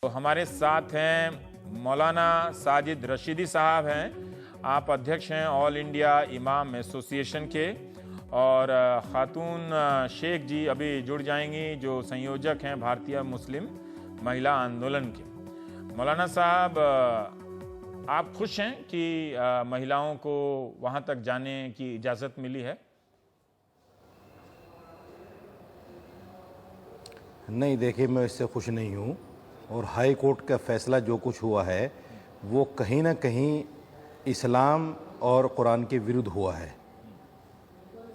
तो हमारे साथ हैं मौलाना साजिद रशीदी साहब हैं। आप अध्यक्ष हैं ऑल इंडिया इमाम एसोसिएशन के, और खातून शेख जी अभी जुड़ जाएंगी जो संयोजक हैं भारतीय मुस्लिम महिला आंदोलन के। मौलाना साहब, आप खुश हैं कि महिलाओं को वहां तक जाने की इजाज़त मिली है? नहीं, देखिए, मैं इससे खुश नहीं हूँ। और हाई कोर्ट का फ़ैसला जो कुछ हुआ है वो कहीं ना कहीं इस्लाम और कुरान के विरुद्ध हुआ है।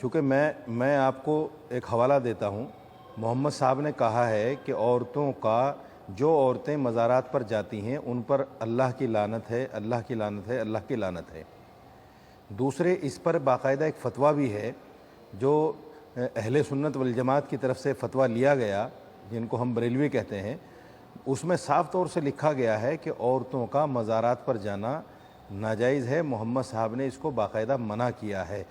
क्योंकि मैं आपको एक हवाला देता हूँ। मोहम्मद साहब ने कहा है कि औरतों का, जो औरतें मज़ारात पर जाती हैं उन पर अल्लाह की लानत है, अल्लाह की लानत है, अल्लाह की लानत है। दूसरे, इस पर बाकायदा एक फ़तवा भी है जो अहले सुन्नत वल जमात की तरफ से फ़तवा लिया गया, जिनको हम बरेलवी कहते हैं। उसमें साफ़ तौर से लिखा गया है कि औरतों का मज़ारात पर जाना नाजायज़ है। मोहम्मद साहब ने इसको बाकायदा मना किया है,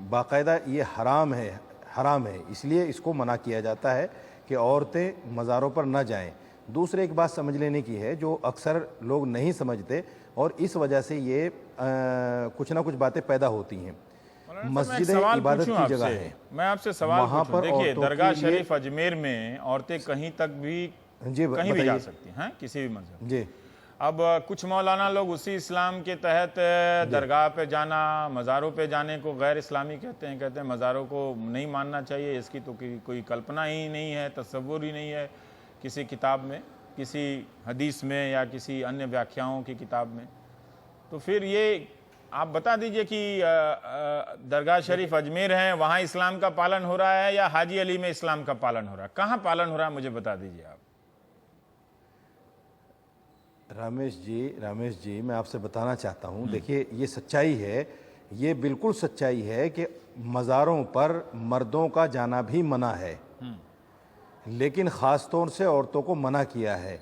बाकायदा ये हराम है, इसलिए इसको मना किया जाता है कि औरतें मज़ारों पर ना जाएं। दूसरे, एक बात समझ लेने की है जो अक्सर लोग नहीं समझते, और इस वजह से ये कुछ ना कुछ बातें पैदा होती हैं। मस्जिद इबादत की जगह है। मैं आपसे सवाल वहाँ पूछूं, पर देखिए दरगाह शरीफ अजमेर में औरतें कहीं तक भी कहीं भी जा सकती हैं, किसी भी मजहब। जी, अब कुछ मौलाना लोग उसी इस्लाम के तहत दरगाह पे जाना, मज़ारों पे जाने को गैर इस्लामी कहते हैं मज़ारों को नहीं मानना चाहिए, इसकी तो कोई कल्पना ही नहीं है, तसव्वुर ही नहीं है किसी किताब में, किसी हदीस में या किसी अन्य व्याख्याओं की किताब में। तो फिर ये आप बता दीजिए कि दरगाह शरीफ अजमेर है, वहाँ इस्लाम का पालन हो रहा है या हाजी अली में इस्लाम का पालन हो रहा है? कहाँ पालन हो रहा है, मुझे बता दीजिए आप। रमेश जी, मैं आपसे बताना चाहता हूँ, देखिए ये सच्चाई है, ये बिल्कुल सच्चाई है कि मज़ारों पर मर्दों का जाना भी मना है, लेकिन ख़ास तौर से औरतों को मना किया है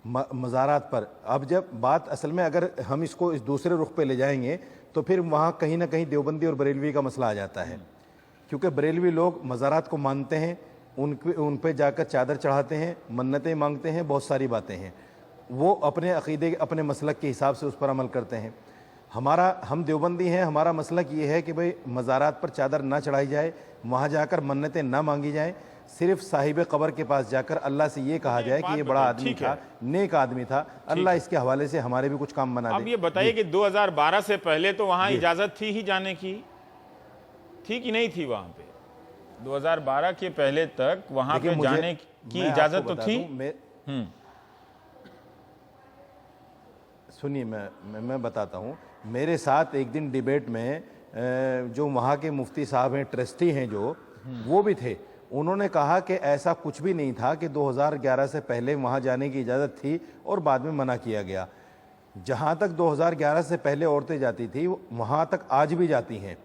मज़ारात पर। अब जब बात असल में, अगर हम इसको इस दूसरे रुख पे ले जाएंगे तो फिर वहाँ कहीं ना कहीं देवबंदी और बरेलवी का मसला आ जाता है। क्योंकि बरेलवी लोग मज़ारात को मानते हैं, उन पे जाकर चादर चढ़ाते हैं, मन्नतें मांगते हैं, बहुत सारी बातें हैं। वो अपने अक़ीदे, अपने मसलक के हिसाब से उस पर अमल करते हैं। हम देवबंदी हैं, हमारा मसलक ये है कि भाई मज़ारात पर चादर ना चढ़ाई जाए, वहाँ जाकर मन्नतें ना मांगी जाएँ, सिर्फ साहिब कब्र के पास जाकर अल्लाह से ये कहा जाए कि ये बड़ा आदमी था, नेक आदमी था, अल्लाह इसके हवाले से हमारे भी कुछ काम बना दे। अब ये बताइए कि 2012 से पहले तो वहाँ इजाज़त थी ही जाने की, थी कि नहीं थी? वहाँ पे 2012 के पहले तक वहाँ पे जाने की इजाज़त तो थी। सुनिए, मैं बताता हूँ। मेरे साथ एक दिन डिबेट में जो वहाँ के मुफ्ती साहब हैं, ट्रस्टी हैं जो, वो भी थे। उन्होंने कहा कि ऐसा कुछ भी नहीं था कि 2011 से पहले वहाँ जाने की इजाज़त थी और बाद में मना किया गया। जहाँ तक 2011 से पहले औरतें जाती थी वहाँ तक आज भी जाती हैं,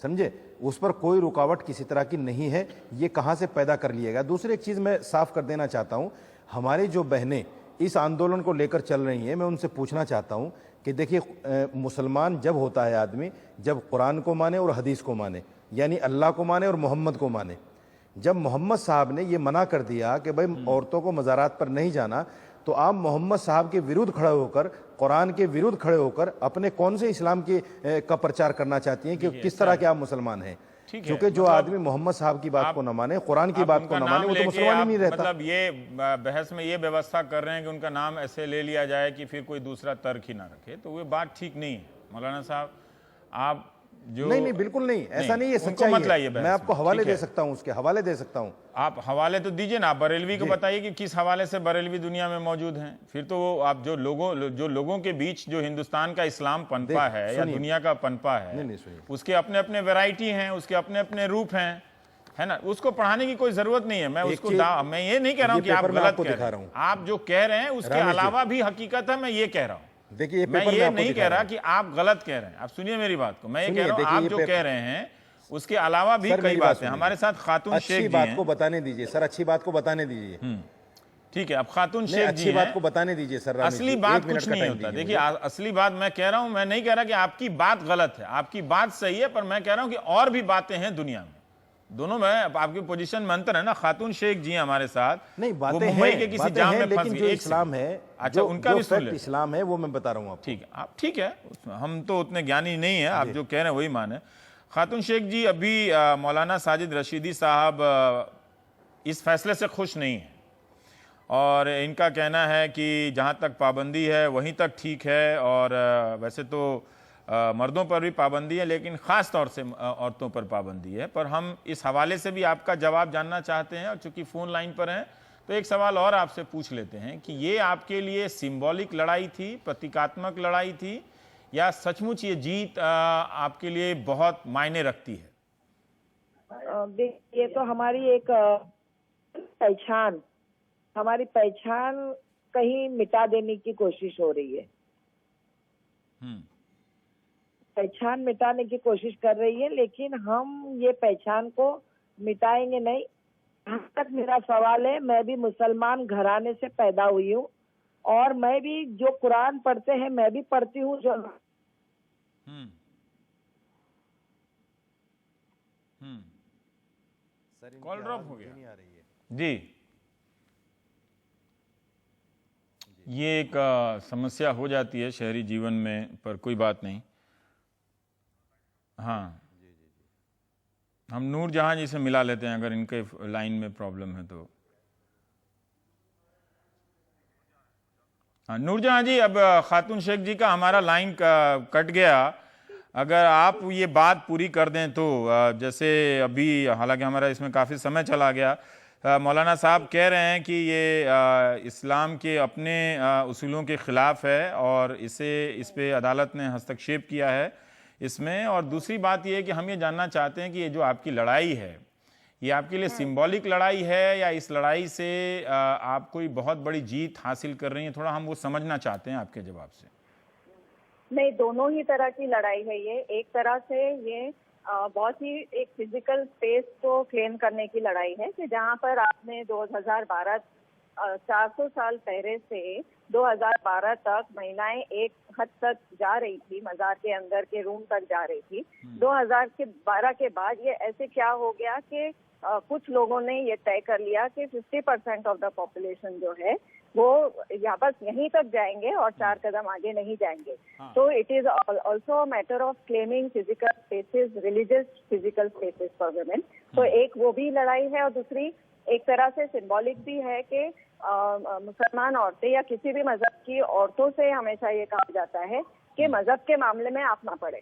समझे? उस पर कोई रुकावट किसी तरह की नहीं है। ये कहाँ से पैदा कर लिया गया? दूसरी एक चीज़ मैं साफ कर देना चाहता हूँ, हमारी जो बहनें इस आंदोलन को लेकर चल रही हैं, मैं उनसे पूछना चाहता हूँ कि देखिए, मुसलमान जब होता है आदमी, जब कुरान को माने और हदीस को माने, यानी अल्लाह को माने और मोहम्मद को माने। जब मोहम्मद साहब ने ये मना कर दिया कि भाई औरतों को मज़ारात पर नहीं जाना, तो आप मोहम्मद साहब के विरुद्ध खड़े होकर, कुरान के विरुद्ध खड़े होकर अपने कौन से इस्लाम का प्रचार करना चाहती हैं कि किस तरह के आप मुसलमान हैं? क्योंकि जो आदमी मोहम्मद साहब की बात को न माने, कुरान की बात को न माने, वो तो मुसलमान ही नहीं रहता। मतलब ये बहस में ये व्यवस्था कर रहे हैं कि उनका नाम ऐसे ले लिया जाए कि फिर कोई दूसरा तर्क ही ना रखे, तो वो बात ठीक नहीं है। मौलाना साहब, आप जो नहीं, बिल्कुल नहीं, ऐसा नहीं है, सच्चाई है। मैं आपको हवाले दे सकता हूँ, उसके हवाले दे सकता हूँ। आप हवाले तो दीजिए ना, बरेलवी को बताइए कि किस हवाले से बरेलवी दुनिया में मौजूद हैं। फिर तो वो आप जो लोगों के बीच जो हिंदुस्तान का इस्लाम पनपा है या दुनिया का पनपा है, उसके अपने अपने वैरायटी हैं, उसके अपने अपने रूप हैं, है ना? उसको पढ़ाने की कोई जरूरत नहीं है। मैं ये नहीं कह रहा हूँ कि आप गलत कह रहे हैं। आप जो कह रहे हैं उसके अलावा भी हकीकत है, मैं ये कह रहा हूँ। देखिए, मैं ये नहीं कह रहा कि आप गलत कह रहे हैं। आप सुनिए मेरी बात को, मैं ये कह रहा हूँ आप जो कह रहे हैं उसके अलावा भी कई बातें। हमारे साथ खातून शेख जी हैं। अच्छी बात को बताने दीजिए सर, अच्छी बात को बताने दीजिए। ठीक है, अब खातून शेख जी अच्छी बात को बताने दीजिए सर। असली बात कुछ नहीं होता। देखिए, असली बात मैं कह रहा हूं, मैं नहीं कह रहा कि आपकी बात गलत है, आपकी बात सही है, पर मैं कह रहा हूं कि और भी बातें हैं दुनिया में, दोनों में आपकी पोजीशन में अंतर है ना। खातून शेख जी हमारे साथ, नहीं, वो बातें मुंबई हैं, के किसी बातें जाम हैं, में फंस लेकिन गई। जो एक इस्लाम है, अच्छा, उनका भी सुन फैक्ट लेते। इस्लाम है वो मैं बता रहा हूँ आपको। ठीक है, आप ठीक है, हम तो उतने ज्ञानी नहीं है, आप जो कह रहे हैं वही माने। खातून शेख जी, अभी मौलाना साजिद रशीदी साहब इस फैसले से खुश नहीं है और इनका कहना है कि जहाँ तक पाबंदी है वहीं तक ठीक है, और वैसे तो मर्दों पर भी पाबंदी है लेकिन ख़ास तौर से औरतों पर पाबंदी है। पर हम इस हवाले से भी आपका जवाब जानना चाहते हैं, और चूंकि फ़ोन लाइन पर हैं तो एक सवाल और आपसे पूछ लेते हैं कि ये आपके लिए सिंबॉलिक लड़ाई थी, प्रतीकात्मक लड़ाई थी, या सचमुच ये जीत आपके लिए बहुत मायने रखती है? ये तो हमारी एक पहचान, हमारी पहचान कहीं मिटा देने की कोशिश हो रही है। पहचान मिटाने की कोशिश कर रही है, लेकिन हम ये पहचान को मिटाएंगे नहीं। जहाँ तक मेरा सवाल है, मैं भी मुसलमान घराने से पैदा हुई हूँ, और मैं भी जो कुरान पढ़ते हैं मैं भी पढ़ती हूँ। जो कॉल ड्रॉप हो गया जी। ये एक समस्या हो जाती है शहरी जीवन में, पर कोई बात नहीं। हाँ, हम नूर जहां जी से मिला लेते हैं अगर इनके लाइन में प्रॉब्लम है तो। हाँ नूर जहां जी, अब खातून शेख जी का हमारा लाइन कट गया, अगर आप ये बात पूरी कर दें तो। जैसे अभी, हालांकि हमारा इसमें काफ़ी समय चला गया, मौलाना साहब कह रहे हैं कि ये इस्लाम के अपने उसूलों के ख़िलाफ़ है और इस पे अदालत ने हस्तक्षेप किया है इसमें। और दूसरी बात ये है कि हम ये जानना चाहते हैं कि ये जो आपकी लड़ाई है, ये आपके लिए सिंबॉलिक लड़ाई है या इस लड़ाई से आप कोई बहुत बड़ी जीत हासिल कर रही हैं? थोड़ा हम वो समझना चाहते हैं आपके जवाब से। नहीं, दोनों ही तरह की लड़ाई है ये। एक तरह से ये बहुत ही एक फिजिकल स्पेस को क्लेम करने की लड़ाई है कि जहाँ पर आपने 2012 400 साल पहले से 2012 तक महिलाएं एक हद तक जा रही थी, मजार के अंदर के रूम तक जा रही थी। 2012 के बाद ये ऐसे क्या हो गया कि कुछ लोगों ने ये तय कर लिया कि 50% ऑफ द पॉपुलेशन जो है वो या बस यहीं तक जाएंगे और 4 कदम आगे नहीं जाएंगे। तो it is also matter of claiming physical spaces, religious physical spaces for women. तो एक वो भी लड़ाई है, और दूसरी एक तरह से सिंबॉलिक भी है कि मुसलमान औरतें या किसी भी मजहब की औरतों से हमेशा ये कहा जाता है कि मजहब के मामले में आप ना पढ़े,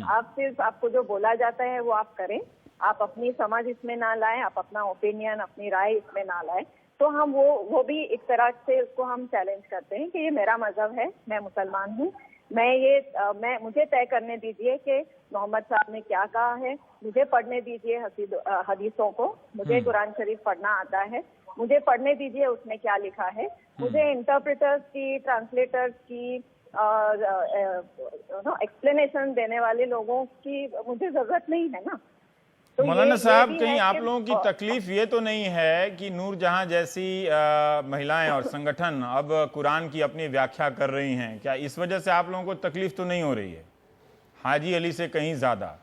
आप सिर्फ आपको जो बोला जाता है वो आप करें, आप अपनी समझ इसमें ना लाएं, आप अपना ओपिनियन, अपनी राय इसमें ना लाएं। तो हम वो भी एक तरह से उसको हम चैलेंज करते हैं कि ये मेरा मजहब है, मैं मुसलमान हूँ, मुझे तय करने दीजिए कि मोहम्मद साहब ने क्या कहा है, मुझे पढ़ने दीजिए हदीसों को, मुझे कुरान शरीफ पढ़ना आता है, मुझे पढ़ने दीजिए उसमें क्या लिखा है। मुझे इंटरप्रेटर्स की, ट्रांसलेटर्स की, एक्सप्लेनेशन देने वाले लोगों की मुझे जरूरत नहीं है ना। तो मौलाना साहब, कहीं आप लोगों की तकलीफ ये तो नहीं है कि नूर जहां जैसी महिलाएं और संगठन अब कुरान की अपनी व्याख्या कर रही हैं, क्या इस वजह से आप लोगों को तकलीफ तो नहीं हो रही है हाजी अली से कहीं ज़्यादा?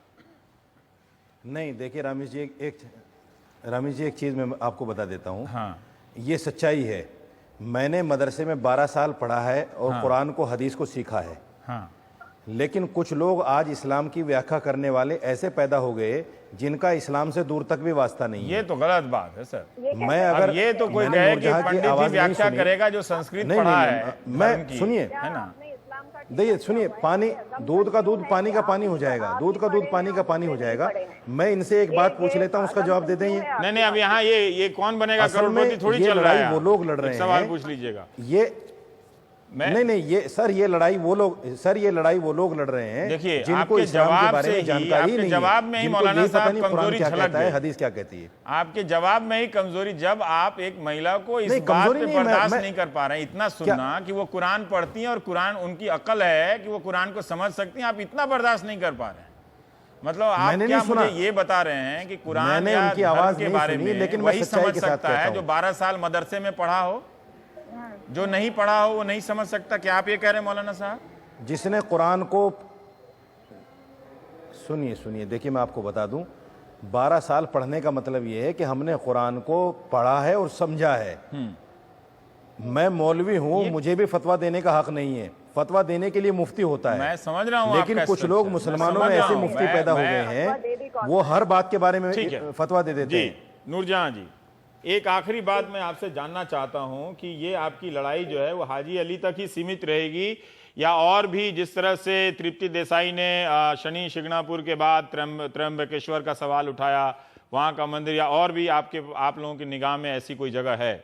नहीं, देखिए रामेश जी, एक चीज़ मैं आपको बता देता हूँ। हाँ, ये सच्चाई है। मैंने मदरसे में 12 साल पढ़ा है और कुरान को, हदीस को सीखा है। हाँ, लेकिन कुछ लोग आज इस्लाम की व्याख्या करने वाले ऐसे पैदा हो गए जिनका इस्लाम से दूर तक भी वास्ता नहीं है। ये तो गलत बात है सर। मैं अगर अब ये तो कोई मैंने कहे कि नूरजहां की पंडित ही आवाज नहीं व्याख्या सुनी, करेगा जो संस्कृत नहीं, पढ़ा नहीं, है, मैं धर्म की, सुनिए, है ना। देखिए सुनिए, पानी, दूध का दूध पानी का पानी हो जाएगा, दूध का दूध पानी का पानी हो जाएगा। मैं इनसे एक बात पूछ लेता हूँ, उसका जवाब दे दें। नहीं, अब यहाँ ये कौन बनेगा असल में करोड़पति थोड़ी ये चल रहा लड़ाई है। वो लोग लड़ रहे हैं, सवाल पूछ लीजिएगा। नहीं, ये लड़ाई वो लोग लड़ रहे हैं। देखिए, जिनको आपके इस्लाम के जवाब बारे से में ही, जानकारी आपके नहीं जवाब है, में ही जिनको मौलाना यही पता साहब नहीं कुरान कमजोरी क्या झलक कहता है, गई। हदीस क्या कहती है। आपके जवाब में ही कमजोरी, जब आप एक महिला को इस नहीं, बात कमजोरी पे नहीं है, बर्दाश्त मैं- नहीं कर पा रहे हैं, इतना सुनना कि वो कुरान पढ़ती हैं और कुरान, उनकी अकल है कि वो कुरान को समझ सकती हैं, आप इतना बर्दाश्त नहीं कर पा रहे हैं। मतलब आप मैंने क्या नहीं सुना। मुझे ये बता रहे हैं कि कुरान मैंने या उनकी धर्म आवाज के नहीं बारे सुनी, में लेकिन मैं वही सच्चाई समझ के साथ सकता कहता है हूं। जो 12 साल मदरसे में पढ़ा हो? जो नहीं पढ़ा हो वो नहीं समझ सकता? क्या आप ये कह रहे हैं मौलाना साहब? जिसने कुरान को, सुनिए, देखिए मैं आपको बता दूं, 12 साल पढ़ने का मतलब ये है कि हमने कुरान को पढ़ा है और समझा है। मैं मौलवी हूँ, मुझे भी फतवा देने का हक नहीं है। फतवा देने के लिए मुफ्ती होता है। मैं समझ रहा हूँ लेकिन आपका कुछ लोग structure। मुसलमानों मैं में समझ ऐसे रहा हूँ। मुफ्ती पैदा हो गए हैं, वो हर बात के बारे में ठीक है। फतवा दे देते जी हैं। नूरजहां जी, एक आखिरी बात मैं आपसे जानना चाहता हूं कि ये आपकी लड़ाई जो है वो हाजी अली तक ही सीमित रहेगी या और भी, जिस तरह से तृप्ति देसाई ने शनि शिंगणापुर के बाद त्र्यंबकेश्वर का सवाल उठाया, वहां का मंदिर, या और भी आप लोगों की निगाह में ऐसी कोई जगह है?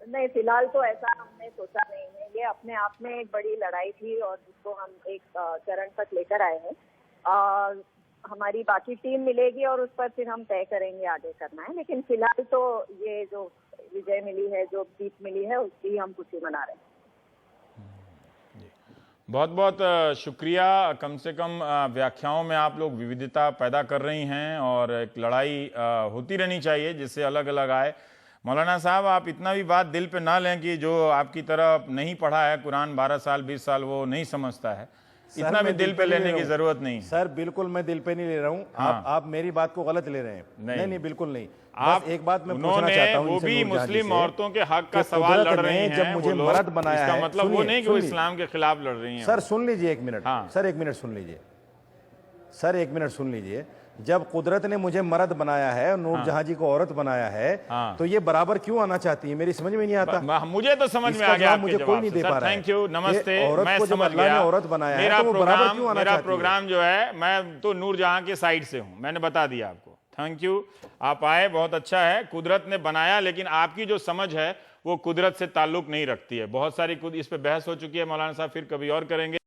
नहीं, फिलहाल तो ऐसा हमने सोचा नहीं है। ये अपने आप में एक बड़ी लड़ाई थी और जिसको हम एक चरण तक लेकर आए हैं। हमारी बाकी टीम मिलेगी और उस पर फिर हम तय करेंगे आगे करना है, लेकिन फिलहाल तो ये जो विजय मिली है, जो जीत मिली है, उसकी हम खुशी मना रहे हैं। बहुत बहुत शुक्रिया। कम से कम व्याख्याओं में आप लोग विविधता पैदा कर रही हैं और एक लड़ाई होती रहनी चाहिए जिससे अलग अलग आए। मौलाना साहब, आप इतना भी बात दिल पे ना लें कि जो आपकी तरह नहीं पढ़ा है कुरान 12 साल 20 साल वो नहीं समझता है, इतना भी दिल पे लेने की जरूरत नहीं। सर बिल्कुल मैं दिल पे नहीं ले रहा हूँ। आप मेरी बात को गलत ले रहे हैं। नहीं बिल्कुल नहीं। आप एक बात मैं पूछना चाहता हूँ, वो भी मुस्लिम औरतों के हक का सवाल लड़ रही हैं, जब मुझे मर्द बनाया है, इसका मतलब वो नहीं कि वो इस्लाम के खिलाफ लड़ रही हैं। सर सुन लीजिए एक मिनट। हाँ। सर एक मिनट सुन लीजिए। सर एक मिनट सुन लीजिए। जब कुदरत ने मुझे मर्द बनाया है और नूरजहां जी को औरत बनाया है, तो ये बराबर क्यों आना चाहती है? मेरी समझ में नहीं आता। मुझे तो समझ में आ गया, मुझे कोई नहीं दे पा रहा है। थैंक यू, नमस्ते। औरत को जब अल्लाह ने औरत बनाया है तो वो बराबर क्यों आना चाहती है? मेरा प्रोग्राम जो है, मैं तो नूरजहां के साइड से हूं, मैंने बता दिया आपको। थैंक यू, आप आए, बहुत अच्छा है। कुदरत ने बनाया, लेकिन आपकी जो समझ है वो कुदरत से ताल्लुक नहीं रखती है। बहुत सारी इस पे बहस हो चुकी है मौलाना साहब, फिर कभी और करेंगे।